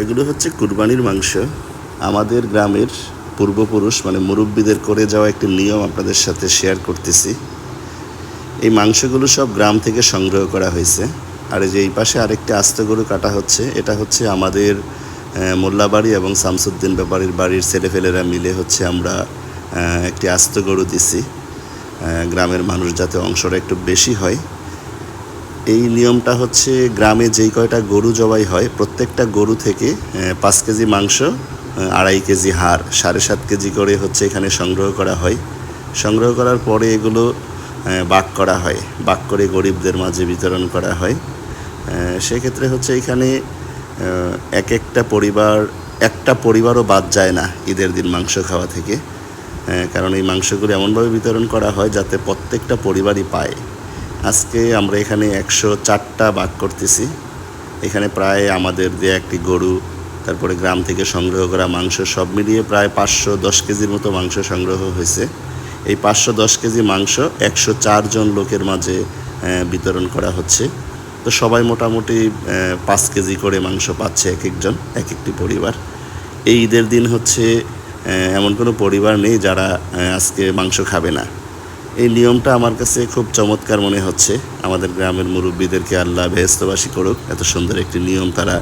এগুলো হচ্ছে কুরবানির মাংস। আমাদের গ্রামের পূর্বপুরুষ মানে মুরব্বীদের করে যাওয়া একটি নিয়ম আপনাদের সাথে শেয়ার করতেছি। এই মাংসগুলো সব গ্রাম থেকে সংগ্রহ করা হয়েছে। আর এই যে এই পাশে আরেকটি আস্ত গরু কাটা হচ্ছে, এটা হচ্ছে আমাদের মোল্লাবাড়ি এবং শামসুদ্দিন ব্যাপারীর বাড়ির ছেলেফেলেরা মিলে হচ্ছে আমরা একটি আস্ত গরু দিছি, গ্রামের মানুষ যাতে অংশটা একটু বেশি হয়। এই নিয়মটা হচ্ছে গ্রামে যেই কয়টা গরু জবাই হয় প্রত্যেকটা গরু থেকে 5 কেজি মাংস, 2.5 কেজি হাড়, 7.5 কেজি করে হচ্ছে এখানে সংগ্রহ করা হয়। সংগ্রহ করার পরে এগুলো ভাগ করা হয়, ভাগ করে গরিবদের মাঝে বিতরণ করা হয়। সেক্ষেত্রে হচ্ছে এখানে একটা পরিবারও বাদ যায় না ঈদের দিন মাংস খাওয়া থেকে, কারণ এই মাংসগুলো এমনভাবে বিতরণ করা হয় যাতে প্রত্যেকটা পরিবারই পায়। আজকে আমরা এখানে 104টা ভাগ করতেছি। এখানে প্রায় আমাদের যে একটি গরু, তারপরে গ্রাম থেকে সংগ্রহ করা মাংস সব মিলিয়ে প্রায় 510 কেজির মতো মাংস সংগ্রহ হয়েছে। এই 510 কেজি মাংস 104 জন লোকের মাঝে বিতরণ করা হচ্ছে। তো সবাই মোটামুটি 5 কেজি করে মাংস পাচ্ছে এক একজন, এক একটি পরিবার। এই ঈদের দিন হচ্ছে এমন কোনো পরিবার নেই যারা আজকে মাংস খাবে না। এই নিয়মটা আমার কাছে খুব চমৎকার মনে হচ্ছে। আমাদের গ্রামের মুরব্বীদেরকে আল্লাহ বেহেশতবাসী করুক, এত সুন্দর একটি নিয়ম তারা